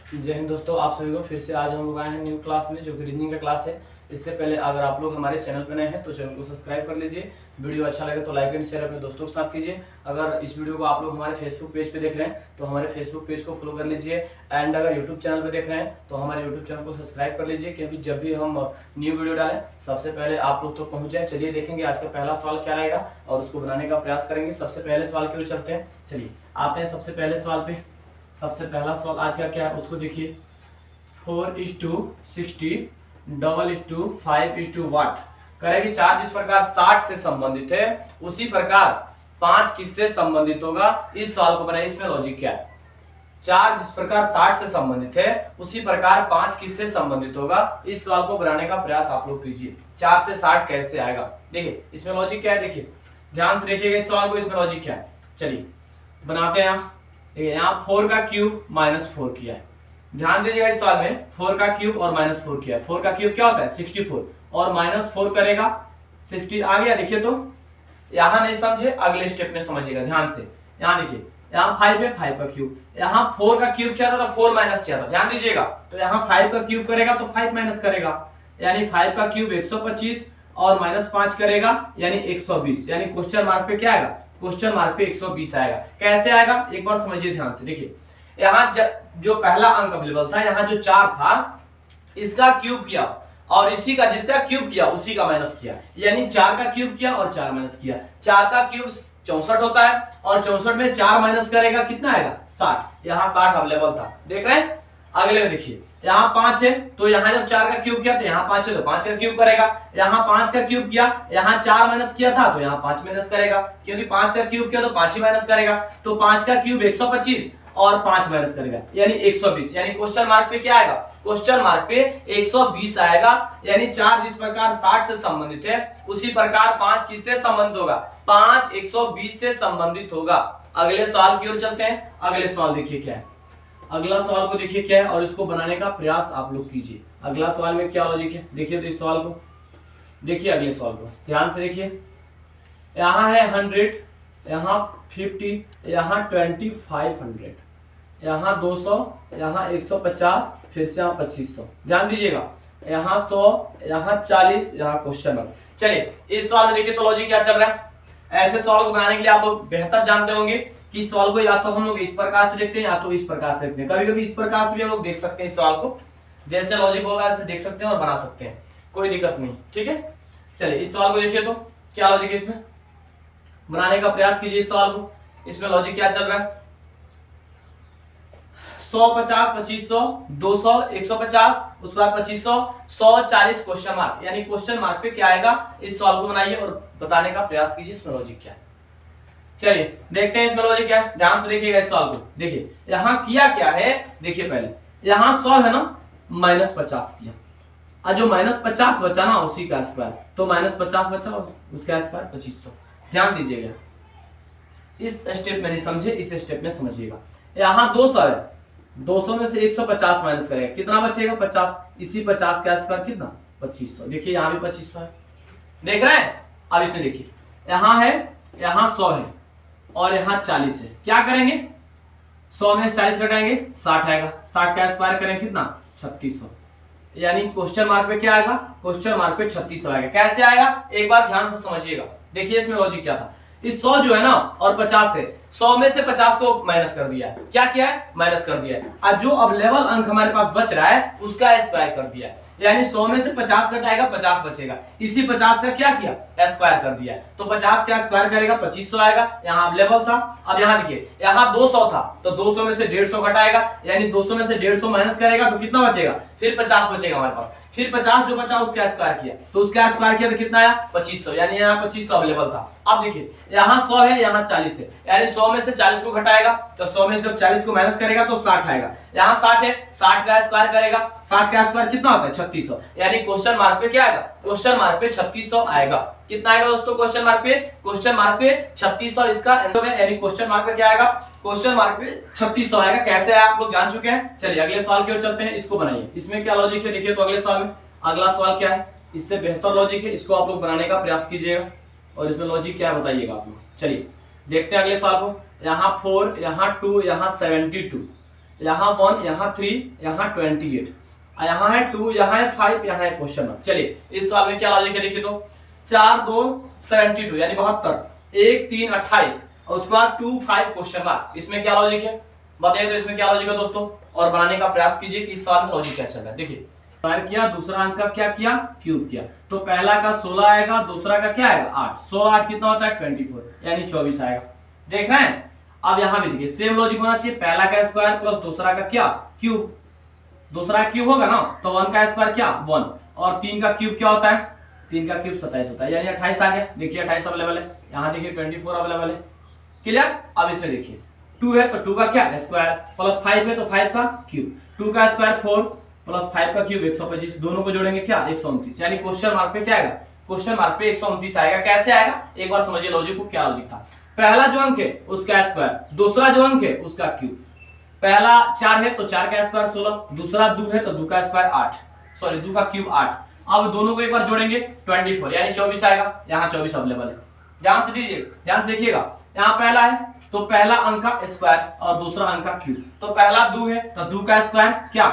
जय हिंद दोस्तों, आप सभी को फिर से आज हम लोग आए हैं न्यू क्लास में, जो कि रीजनिंग का क्लास है। इससे पहले अगर आप लोग हमारे चैनल पर नए हैं तो चैनल को सब्सक्राइब कर लीजिए। वीडियो अच्छा लगे तो लाइक एंड शेयर अपने दोस्तों के साथ कीजिए। अगर इस वीडियो को आप लोग हमारे फेसबुक पेज पे देख रहे हैं तो हमारे फेसबुक पेज को फॉलो कर लीजिए। एंड अगर यूट्यूब चैनल पर देख रहे हैं तो हमारे यूट्यूब चैनल को सब्सक्राइब कर लीजिए, क्योंकि जब भी हम न्यू वीडियो डालें सबसे पहले आप लोग तो पहुँच जाए। चलिए देखेंगे आज का पहला सवाल क्या रहेगा और उसको बनाने का प्रयास करेंगे। सबसे पहले सवाल की ओर चलते हैं। चलिए आते हैं सबसे पहले सवाल पे। सबसे पहला सवाल आज का क्या है उसको देखिए। 4:60 5:5 वाट करेगी। चार जिस प्रकार 60 से संबंधित है उसी प्रकार 5 किससे संबंधित होगा। इस सवाल को बनाइए। इसमें लॉजिक क्या है। चार जिस प्रकार 60 से संबंधित है उसी प्रकार 5 किससे संबंधित होगा। इस सवाल को बनाने का प्रयास आप लोग कीजिए। 4 से 60 कैसे आएगा, देखिए इसमें लॉजिक क्या है। देखिए ध्यान से देखिएगा इस सवाल को, इसमें लॉजिक क्या है। चलिए बनाते हैं। देखिए यहाँ 4 का क्यूब -4 किया है। ध्यान दीजिएगा इस सवाल में 4 का क्यूब और -4 किया है। 4 का क्यूब क्या होता है 64 और -4 करेगा 60 आ गया। देखिए तो यहाँ नहीं समझे, अगले स्टेप में समझिएगा ध्यान से। यहाँ देखिए यहाँ 5 है, 5 का क्यूब। यहाँ 4 का क्यूब क्या था, 4 माइनस क्या था, ध्यान दीजिएगा। तो यहाँ 5 का क्यूब करेगा तो 5 माइनस करेगा, यानी 5 का क्यूब 125 और -5 करेगा यानी 120। यानी क्वेश्चन मार्क पे क्या आएगा, क्वेश्चन मार्क पे 120 आएगा। कैसे आएगा एक बार समझिए ध्यान से। देखिए यहाँ जो पहला अंक अवेलेबल था, यहाँ जो 4 था इसका क्यूब किया और इसी का जिसका क्यूब किया उसी का माइनस किया, यानी 4 का क्यूब किया और 4 माइनस किया। 4 का क्यूब 64 होता है और 64 में 4 माइनस करेगा कितना आएगा 60। यहाँ 60 अवेलेबल था, देख रहे हैं। अगले में देखिए यहाँ 5 है तो यहाँ जब 4 का क्यूब किया तो यहाँ 5 है तो 5 का क्यूब करेगा। यहाँ 5 का क्यूब किया, यहाँ 4 माइनस किया था तो यहाँ 5 माइनस करेगा, क्योंकि 5 का क्यूब किया तो 5 ही माइनस करेगा। तो 5 का क्यूब 125 और 5 माइनस करेगा यानी 120। यानी क्वेश्चन मार्क पे क्या आएगा, क्वेश्चन मार्क पे 120 आएगा। यानी 4 जिस प्रकार 60 से संबंधित है उसी प्रकार 5 किससे संबंधित होगा, 5 120 से संबंधित होगा। अगले सवाल की ओर चलते हैं। अगले सवाल देखिए क्या है। अगला सवाल को देखिए क्या है और इसको बनाने का प्रयास आप लोग कीजिए। अगला सवाल में क्या लॉजिक है देखिए। तो इस सवाल को देखिए, अगले सवाल को ध्यान से देखिए। यहाँ है 100, यहाँ 50, यहाँ 2500, यहाँ 200, यहाँ 150, फिर से यहाँ 2500। ध्यान दीजिएगा यहाँ 100, यहाँ 40, यहाँ क्वेश्चन मार्क। चलिए इस सवाल में देखिए तो लॉजिक क्या चल रहा है। ऐसे सवाल को बनाने के लिए आप लोग बेहतर जानते होंगे कि इस सवाल को या तो हम लोग इस प्रकार से देखते हैं या तो इस प्रकार से देखते हैं। कभी कभी इस प्रकार से भी हम लोग देख सकते हैं इस सवाल को, जैसे लॉजिक होगा ऐसे देख सकते हैं और बना सकते हैं, कोई दिक्कत नहीं। ठीक है चलिए इस सवाल को देखिए तो क्या लॉजिक है, इसमें बनाने का प्रयास कीजिए इस सवाल को। इसमें लॉजिक क्या चल रहा है। 100 50 2500 200 150, उसके बाद 2500 140 क्वेश्चन मार्क। यानी क्वेश्चन मार्क पे क्या आएगा, इस सवाल को बनाइए और बताने का प्रयास कीजिए इसमें लॉजिक क्या है। चलिए देखते हैं इसमें लॉजिक क्या है। ध्यान से देखिएगा इस सवाल को। देखिए यहाँ किया क्या है, देखिए पहले यहाँ 100 है ना, -50 किया और जो -50 बचा ना उसी का स्क्वायर, तो -50 बचा उसका स्क्वायर 2500। ध्यान दीजिएगा इस स्टेप में नहीं समझे, इस स्टेप में समझिएगा। यहाँ 200 है, 200 में से 150 माइनस करेगा कितना बचेगा 50, इसी 50 का स्क्वायर कितना 2500। देखिए यहाँ भी 2500 है, देख रहे हैं। अब इसमें देखिए यहाँ है, यहाँ 100 है और यहाँ 40 है। क्या करेंगे 100 में 40 घटाएंगे 60 आएगा, 60 का स्क्वायर करेंगे कितना 3600। यानी क्वेश्चन मार्क पे क्या आएगा, क्वेश्चन मार्क पे 3600 आएगा। कैसे आएगा एक बार ध्यान से समझिएगा। देखिए इसमें लॉजिक क्या था। इस 100 जो है ना और 50 है, 100 में से 50 को माइनस कर दिया है। क्या किया है, माइनस कर दिया है। और जो अब लेवल अंक हमारे पास बच रहा है उसका स्क्वायर कर दिया है। यानी 100 में से 50 घटाएगा 50 बचेगा, इसी 50 का क्या किया स्क्वायर कर दिया है। तो 50 का स्क्वायर करेगा 2500 आएगा। यहाँ अवेलेबल था। अब यहाँ देखिए यहाँ 200 था तो 200 में से 150 घटाएगा, यानी 200 में से 150 माइनस करेगा तो कितना बचेगा, फिर 50 बचेगा हमारे पास। फिर 50 जो बचा उसका स्क्वायर किया तो उसका स्क्वायर किया तो कितना आया 2500, यानी यहाँ 2500 अवेलेबल था। अब देखिए यहाँ 100 है, यहाँ 40 है, यानी 100 में से 40 को घटाएगा तो 100 में जब 40 को माइनस करेगा तो 60 आएगा। यहाँ 60 है, 60 का स्क्वायर करेगा, 60 का स्क्वायर कितना होता है 3600। यानी क्वेश्चन मार्क पे क्या आएगा, क्वेश्चन मार्क पे 3600 आएगा। कितना आएगा दोस्तों क्वेश्चन मार्क पे, क्वेश्चन मार्क पे 3600 इसका आंसर है। यानी क्वेश्चन मार्क पे क्या आएगा, क्वेश्चन मार्क पे 3600 आएगा। कैसे है आप लोग जान चुके हैं। चलिए अगले सवाल की ओर चलते हैं, इसको बनाइए। इसमें क्या लॉजिक है देखिए तो अगले सवाल में। अगला सवाल क्या है, इससे बेहतर लॉजिक है, इसको आप लोग बनाने का प्रयास कीजिएगा और इसमें लॉजिक क्या है बताइएगा आप लोग। चलिए देखते हैं अगले सवाल को। यहाँ 4, यहाँ 2, यहाँ 72, यहाँ 1, यहाँ 3, यहाँ 28, यहाँ है 2, यहाँ है 5, यहाँ है क्वेश्चन मार्क। चलिए इस सवाल में क्या लॉजिक है देखिए तो 4 2 72 यानी 72, 1 3 28 और उसके बाद 2 5 क्वेश्चन मार्क। इसमें क्या लॉजिक है बताइए तो इसमें क्या लॉजिक है दोस्तों, और बनाने का प्रयास कीजिए कि इस सवाल में लॉजिक क्या चल रहा है। देखिए स्क्वायर किया, दूसरा अंक का क्या किया क्यूब किया, तो पहला का 16 आएगा, दूसरा का क्या आएगा 8, 16 8 कितना होता है 24 यानी 24 आएगा। देख रहे हैं। अब यहाँ भी देखिए सेम लॉजिक होना चाहिए, पहला का स्क्वायर प्लस दूसरा का क्या क्यूब, दूसरा क्यूब होगा ना तो 1 का स्क्वायर क्या 1 और 3 का क्यूब क्या होता है 3 का क्यूब 27 होता है यानी 28 आ गया। देखिए 28 अवेलेबल है, यहाँ देखिए 24 अवेलेबल है। क्लियर। अब इसमें देखिए 2 है तो 2 का क्या स्क्वायर प्लस 5 है तो 5 का क्यूब, 2 का स्क्वायर 4 प्लस 5 का क्यूब 125, दोनों को जोड़ेंगे क्या 129 यानी क्वेश्चन मार्क पे क्या आएगा क्वेश्चन मार्क पे 129 आएगा। कैसे आएगा एक बार समझिए लॉजिक को, क्या लॉजिक था। पहला जो अंक है उसका स्क्वायर, दूसरा जो अंक है उसका क्यूब, पहला 4 है तो 4 का स्क्वायर 16, दूसरा 2 है तो 2 का स्क्वायर 8, सॉरी 2 का क्यूब 8। अब दोनों को एक बार जोड़ेंगे 24 यानी 24 आएगा, यहाँ 24 अवेलेबल है। ध्यान से दीजिए, ध्यान से देखिएगा, यहाँ पहला है तो पहला अंक का स्क्वायर और दूसरा अंक का क्यूब, तो पहला 2 है तो 2 का स्क्वायर क्या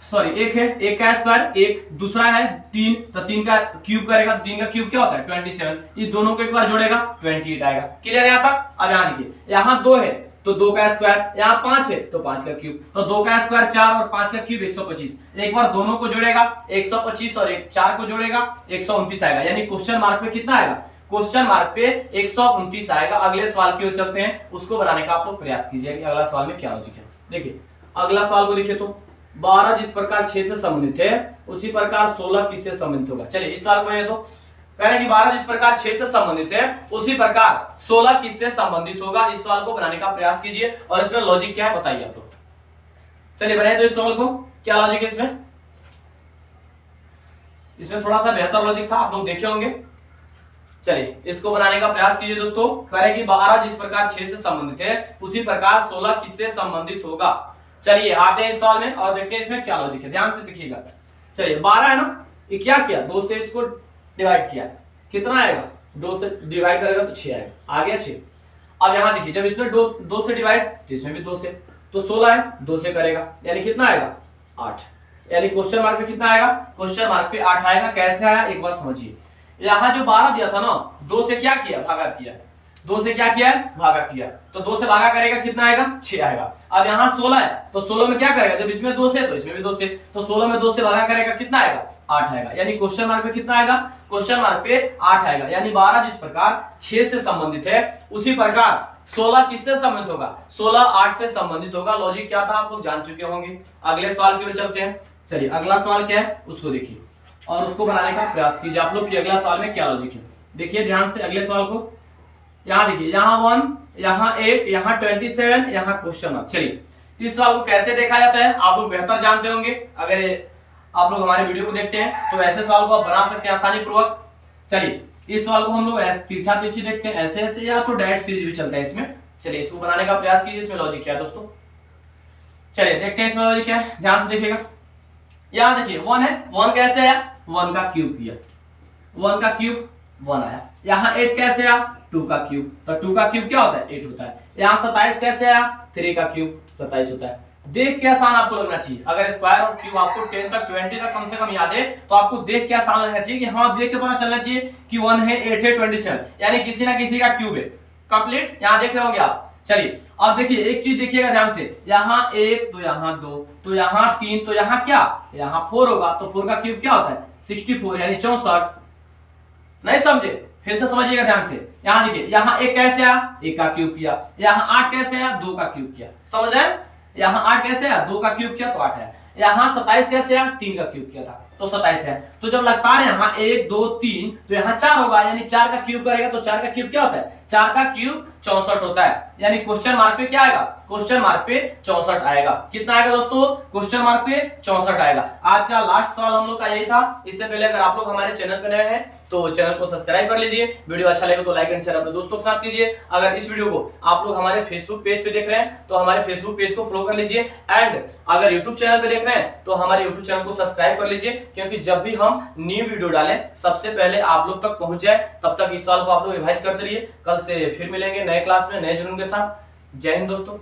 सॉरी 1 है, 1 का स्क्वायर 1, दूसरा है 3 तो 3 का क्यूब करेगा तो 3 का क्यूब क्या होता है 27, ये दोनों को एक बार जोड़ेगा 28 आएगा। क्लियर है यहाँ तक। अब यहाँ देखिए यहाँ 2 है तो 2 का स्क्वायर, यहाँ 5 है तो 5 का क्यूब, तो 2 का स्क्वायर 4 और 5 का क्यूब 125, एक बार दोनों को जोड़ेगा 125 और 4 को जोड़ेगा 129 आएगा यानी क्वेश्चन मार्क पे कितना आएगा क्वेश्चन मार्क पे 129 आएगा। अगले सवाल की ओर चलते हैं, उसको बनाने का आप लोग प्रयास कीजिए कि अगला सवाल में क्या लॉजिक है। देखिए अगला सवाल को देखिए तो 12 जिस प्रकार 6 से संबंधित है उसी प्रकार 16 किससे संबंधित होगा। चलिए इस सवाल को ये तो पहले कि 12 जिस प्रकार 6 से संबंधित है उसी प्रकार 16 किससे संबंधित होगा। इस सवाल को बनाने का प्रयास कीजिए और इसमें लॉजिक क्या है बताइए आप लोग। चलिए बनाइए तो इस सवाल को, क्या लॉजिक है इसमें। इसमें थोड़ा सा बेहतर लॉजिक था, आप लोग देखे होंगे। चलिए इसको बनाने का प्रयास कीजिए दोस्तों। कह रहे कि 12 जिस प्रकार 6 से संबंधित है उसी प्रकार 16 किससे संबंधित होगा। चलिए आते हैं इस सवाल में और देखते हैं इसमें क्या लॉजिक है, ध्यान से देखिएगा। चलिए 12 है ना, ये क्या किया 2 से इसको डिवाइड किया, कितना आएगा 2 से डिवाइड करेगा तो 6 आएगा, आ गया 6। अब यहाँ देखिए जब इसमें 2 से डिवाइड तो इसमें भी 2 से, तो 16 है 2 से करेगा यानी कितना आएगा 8, यानी क्वेश्चन मार्क पे कितना आएगा क्वेश्चन मार्क पे 8 आएगा। कैसे आया एक बार समझिए। यहाँ जो 12 दिया था ना 2 से क्या किया भागा किया, 2 से क्या किया है भागा किया, तो 2 से भागा करेगा कितना आएगा 6 आएगा। अब यहाँ 16 है तो 16 में क्या करेगा जब इसमें 2 से तो इसमें भी 2 से, तो 16 में 2 से भागा करेगा कितना आएगा 8 आएगा, यानी क्वेश्चन मार्क पे कितना आएगा क्वेश्चन मार्क पे 8 आएगा। यानी 12 जिस प्रकार 6 से संबंधित है उसी प्रकार 16 किससे संबंधित होगा 16 8 से संबंधित होगा। लॉजिक क्या था आप लोग जान चुके होंगे। अगले सवाल की ओर चलते हैं। चलिए अगला सवाल क्या है उसको देखिए और उसको बनाने का प्रयास कीजिए आप लोग कि अगला सवाल में क्या लॉजिक है। देखिए ध्यान से अगले सवाल को, यहाँ देखिए यहाँ 1 यहाँ 8 यहाँ 27 यहाँ क्वेश्चन मार्क। चलिए इस सवाल को कैसे देखा जाता है आप लोग बेहतर जानते होंगे, अगर आप लोग हमारे वीडियो को देखते हैं तो ऐसे सवाल को आप बना सकते हैं आसानी पूर्वक। चलिए इस सवाल को हम लोग तिरछा तिरछी देखते हैं, ऐसे ऐसे या तो डायरेक्ट सीरीज भी चलता है इसमें। चलिए इसको बनाने का प्रयास कीजिए, इसमें लॉजिक क्या है दोस्तों। चलिए देखते हैं इसमें लॉजिक क्या है, ध्यान से देखिएगा। यहाँ देखिए 1 है, 1 कैसे आया 1 का क्यूब किया, 1 का क्यूब 1 आया। यहाँ 8 कैसे आया 2 का क्यूब, तो 2 का क्यूब क्या होता है 8 होता है। यहाँ 27 कैसे आया 3 का क्यूब 27 होता है। देख के आसान आपको लगना चाहिए, अगर स्क्वायर और क्यूब आपको 10 तक 20 तक कम से कम याद है तो आपको देख के आसान लगना चाहिए कि हाँ देख के पता चलना चाहिए कि 1 है 8 है 27 यानी किसी ना किसी का क्यूब है। कंप्लीट यहाँ देख रहे होंगे आप। चलिए अब देखिए एक चीज देखिएगा ध्यान से, यहाँ 1 तो यहाँ 2 तो यहाँ 3 तो यहाँ क्या यहाँ 4 होगा, तो 4 का क्यूब क्या होता है 64 यानी 64। नहीं समझे फिर से समझिएगा ध्यान से। यहाँ देखिए यहाँ 1 कैसे आया 1 का क्यूब किया, यहाँ 8 कैसे आया 2 का क्यूब किया, समझ रहे हैं। यहाँ 8 कैसे आया 2 का क्यूब किया तो 8 है। यहाँ 27 कैसे आया 3 का क्यूब किया था तो 27 है। तो जब लगता है यहाँ 1 2 3 तो यहाँ 4 होगा, यानी 4 का क्यूब करेगा तो 4 का क्यूब क्या होता है 4 का क्यूब 64 होता है। यानी क्वेश्चन मार्क पे क्या आएगा क्वेश्चन मार्क पे 64 आएगा। कितना आएगा दोस्तों क्वेश्चन मार्क पे 64 आएगा। आज का लास्ट सवाल हम लोग का यही था। इससे पहले अगर आप लोग हमारे चैनल पे नए हैं तो चैनल को सब्सक्राइब कर लीजिए, वीडियो अच्छा लगे तो लाइक एंड शेयर अपने दोस्तों के साथ कीजिए। अगर इस वीडियो को आप लोग हमारे फेसबुक पेज पे देख रहे हैं तो हमारे फेसबुक पेज को फॉलो कर लीजिए, एंड अगर यूट्यूब चैनल पे देख रहे हैं तो हमारे यूट्यूब चैनल को सब्सक्राइब कर लीजिए, क्योंकि जब भी हम न्यू वीडियो डालें सबसे पहले आप लोग तक पहुंच जाए। तब तक इस सवाल को आप लोग रिवाइज करते रहिए। कल से फिर मिलेंगे नए क्लास में नए जुनून के साथ। जय हिंद दोस्तों।